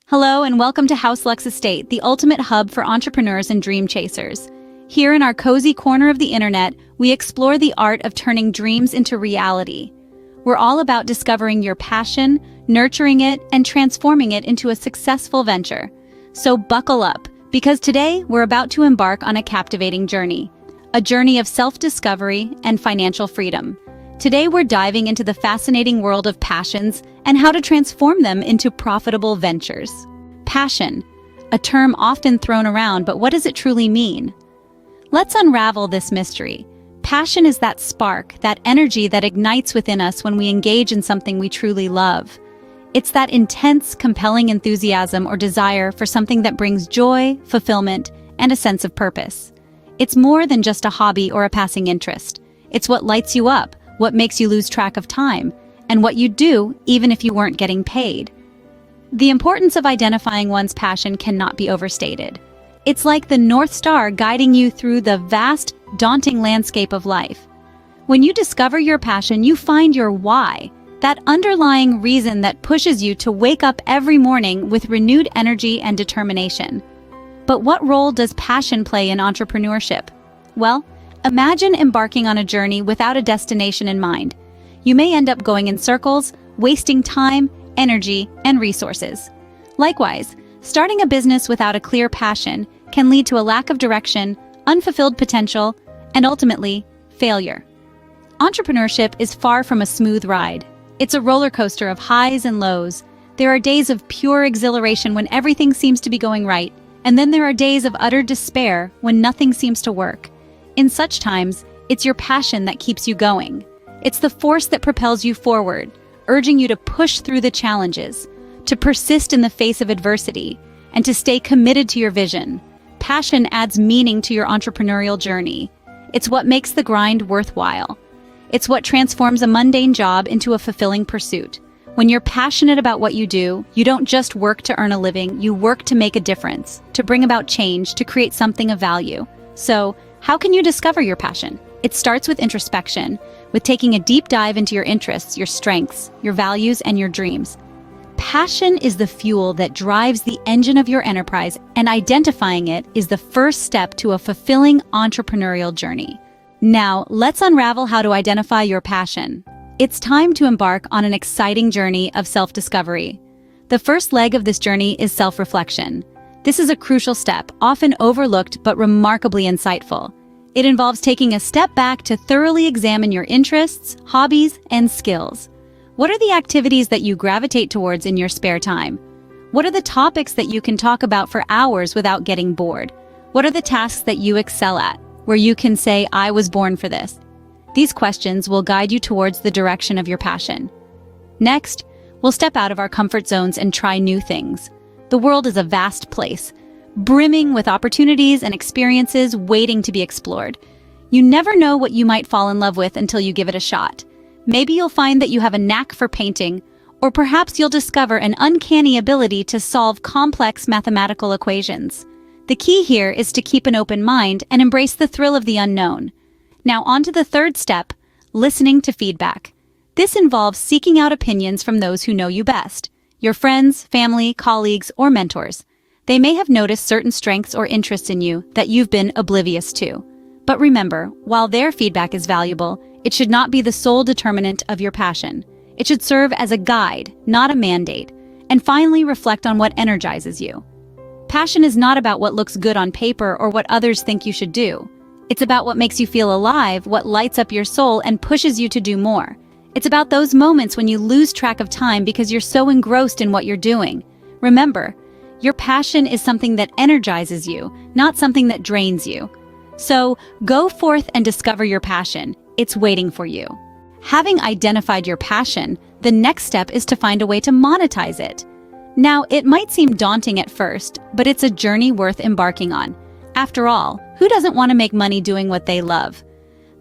Hello and welcome to House Lux Estate, the ultimate hub for entrepreneurs and dream chasers. Here in our cozy corner of the internet, we explore the art of turning dreams into reality. We're all about discovering your passion, nurturing it, and transforming it into a successful venture. So buckle up, because today we're about to embark on a captivating journey. A journey of self-discovery and financial freedom. Today we're diving into the fascinating world of passions and how to transform them into profitable ventures. Passion, a term often thrown around, but what does it truly mean? Let's unravel this mystery. Passion is that spark, that energy that ignites within us when we engage in something we truly love. It's that intense, compelling enthusiasm or desire for something that brings joy, fulfillment, and a sense of purpose. It's more than just a hobby or a passing interest. It's what lights you up, what makes you lose track of time, and what you'd do even if you weren't getting paid. The importance of identifying one's passion cannot be overstated. It's like the North Star guiding you through the vast, daunting landscape of life. When you discover your passion, you find your why, that underlying reason that pushes you to wake up every morning with renewed energy and determination. But what role does passion play in entrepreneurship? Well, imagine embarking on a journey without a destination in mind. You may end up going in circles, wasting time, energy, and resources. Likewise, starting a business without a clear passion can lead to a lack of direction, unfulfilled potential, and ultimately, failure. Entrepreneurship is far from a smooth ride. It's a roller coaster of highs and lows. There are days of pure exhilaration when everything seems to be going right, and then there are days of utter despair when nothing seems to work. In such times, it's your passion that keeps you going. It's the force that propels you forward, urging you to push through the challenges, to persist in the face of adversity, and to stay committed to your vision. Passion adds meaning to your entrepreneurial journey. It's what makes the grind worthwhile. It's what transforms a mundane job into a fulfilling pursuit. When you're passionate about what you do, you don't just work to earn a living, you work to make a difference, to bring about change, to create something of value. So, how can you discover your passion? It starts with introspection, with taking a deep dive into your interests, your strengths, your values, and your dreams. Passion is the fuel that drives the engine of your enterprise, and identifying it is the first step to a fulfilling entrepreneurial journey. Now, let's unravel how to identify your passion. It's time to embark on an exciting journey of self-discovery. The first leg of this journey is self-reflection. This is a crucial step, often overlooked but remarkably insightful. It involves taking a step back to thoroughly examine your interests, hobbies, and skills. What are the activities that you gravitate towards in your spare time? What are the topics that you can talk about for hours without getting bored? What are the tasks that you excel at, where you can say, "I was born for this"? These questions will guide you towards the direction of your passion. Next, we'll step out of our comfort zones and try new things. The world is a vast place, brimming with opportunities and experiences waiting to be explored. You never know what you might fall in love with until you give it a shot. Maybe you'll find that you have a knack for painting, or perhaps you'll discover an uncanny ability to solve complex mathematical equations. The key here is to keep an open mind and embrace the thrill of the unknown. Now on to the third step, listening to feedback. This involves seeking out opinions from those who know you best. Your friends, family, colleagues, or mentors. They may have noticed certain strengths or interests in you that you've been oblivious to. But remember, while their feedback is valuable, it should not be the sole determinant of your passion. It should serve as a guide, not a mandate. And finally, reflect on what energizes you. Passion is not about what looks good on paper or what others think you should do. It's about what makes you feel alive, what lights up your soul and pushes you to do more. It's about those moments when you lose track of time because you're so engrossed in what you're doing. Remember, your passion is something that energizes you, not something that drains you. So, go forth and discover your passion. It's waiting for you. Having identified your passion, the next step is to find a way to monetize it. Now, it might seem daunting at first, but it's a journey worth embarking on. After all, who doesn't want to make money doing what they love?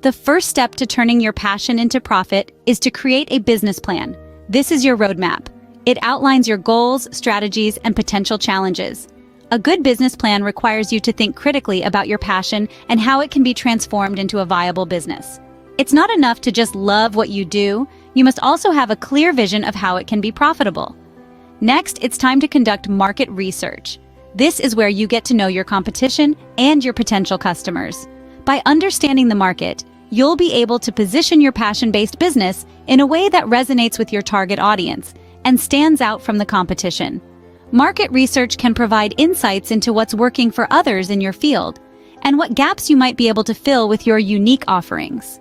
The first step to turning your passion into profit is to create a business plan. This is your roadmap. It outlines your goals, strategies, and potential challenges. A good business plan requires you to think critically about your passion and how it can be transformed into a viable business. It's not enough to just love what you do, you must also have a clear vision of how it can be profitable. Next, it's time to conduct market research. This is where you get to know your competition and your potential customers. By understanding the market, you'll be able to position your passion-based business in a way that resonates with your target audience and stands out from the competition. Market research can provide insights into what's working for others in your field and what gaps you might be able to fill with your unique offerings.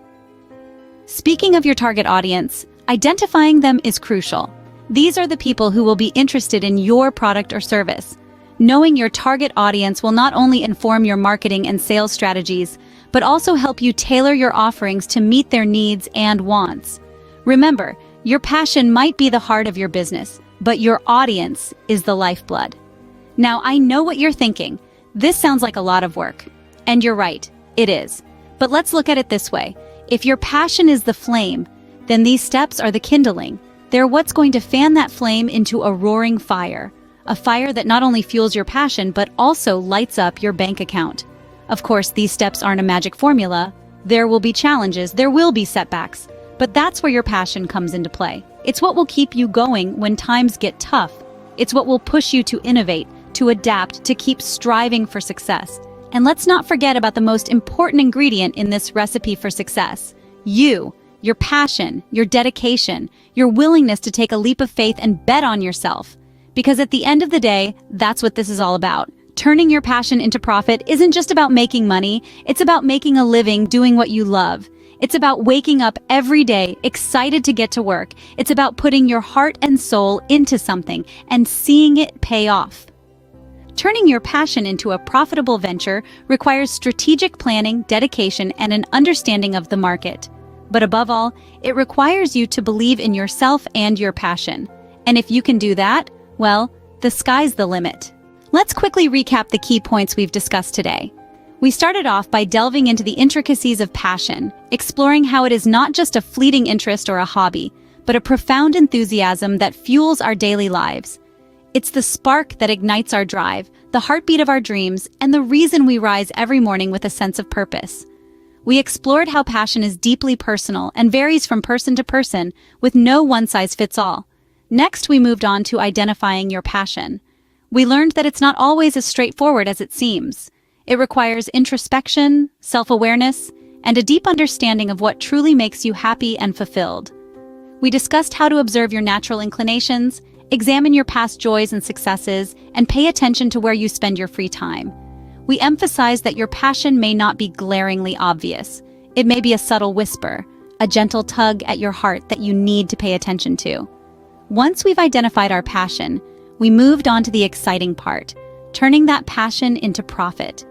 Speaking of your target audience, identifying them is crucial. These are the people who will be interested in your product or service. Knowing your target audience will not only inform your marketing and sales strategies, but also help you tailor your offerings to meet their needs and wants. Remember, your passion might be the heart of your business, but your audience is the lifeblood. Now, I know what you're thinking. This sounds like a lot of work. And you're right, it is. But let's look at it this way. If your passion is the flame, then these steps are the kindling. They're what's going to fan that flame into a roaring fire. A fire that not only fuels your passion, but also lights up your bank account. Of course, these steps aren't a magic formula. There will be challenges, there will be setbacks, but that's where your passion comes into play. It's what will keep you going when times get tough. It's what will push you to innovate, to adapt, to keep striving for success. And let's not forget about the most important ingredient in this recipe for success. You, your passion, your dedication, your willingness to take a leap of faith and bet on yourself. Because at the end of the day, that's what this is all about. Turning your passion into profit isn't just about making money, it's about making a living doing what you love. It's about waking up every day excited to get to work. It's about putting your heart and soul into something and seeing it pay off. Turning your passion into a profitable venture requires strategic planning, dedication, and an understanding of the market. But above all, it requires you to believe in yourself and your passion. And if you can do that, well, the sky's the limit. Let's quickly recap the key points we've discussed today. We started off by delving into the intricacies of passion, exploring how it is not just a fleeting interest or a hobby, but a profound enthusiasm that fuels our daily lives. It's the spark that ignites our drive, the heartbeat of our dreams, and the reason we rise every morning with a sense of purpose. We explored how passion is deeply personal and varies from person to person, with no one-size-fits-all. Next, we moved on to identifying your passion. We learned that it's not always as straightforward as it seems. It requires introspection, self-awareness, and a deep understanding of what truly makes you happy and fulfilled. We discussed how to observe your natural inclinations, examine your past joys and successes, and pay attention to where you spend your free time. We emphasized that your passion may not be glaringly obvious. It may be a subtle whisper, a gentle tug at your heart that you need to pay attention to. Once we've identified our passion, we moved on to the exciting part, turning that passion into profit.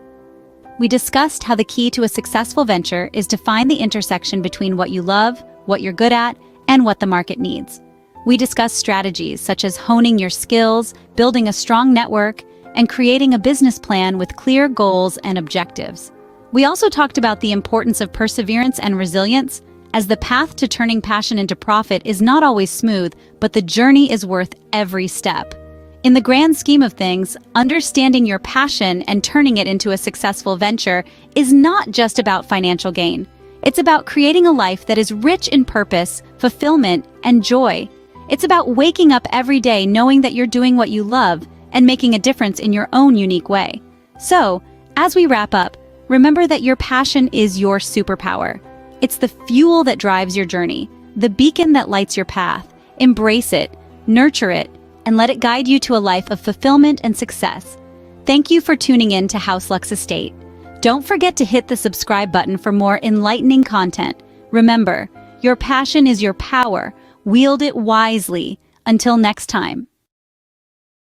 We discussed how the key to a successful venture is to find the intersection between what you love, what you're good at, and what the market needs. We discussed strategies such as honing your skills, building a strong network, and creating a business plan with clear goals and objectives. We also talked about the importance of perseverance and resilience, as the path to turning passion into profit is not always smooth, but the journey is worth every step. In the grand scheme of things, understanding your passion and turning it into a successful venture is not just about financial gain. It's about creating a life that is rich in purpose, fulfillment, and joy. It's about waking up every day knowing that you're doing what you love and making a difference in your own unique way. So, as we wrap up, remember that your passion is your superpower. It's the fuel that drives your journey, the beacon that lights your path. Embrace it, nurture it, and let it guide you to a life of fulfillment and success. Thank you for tuning in to House Lux Estate. Don't forget to hit the subscribe button for more enlightening content. Remember, your passion is your power. Wield it wisely. Until next time.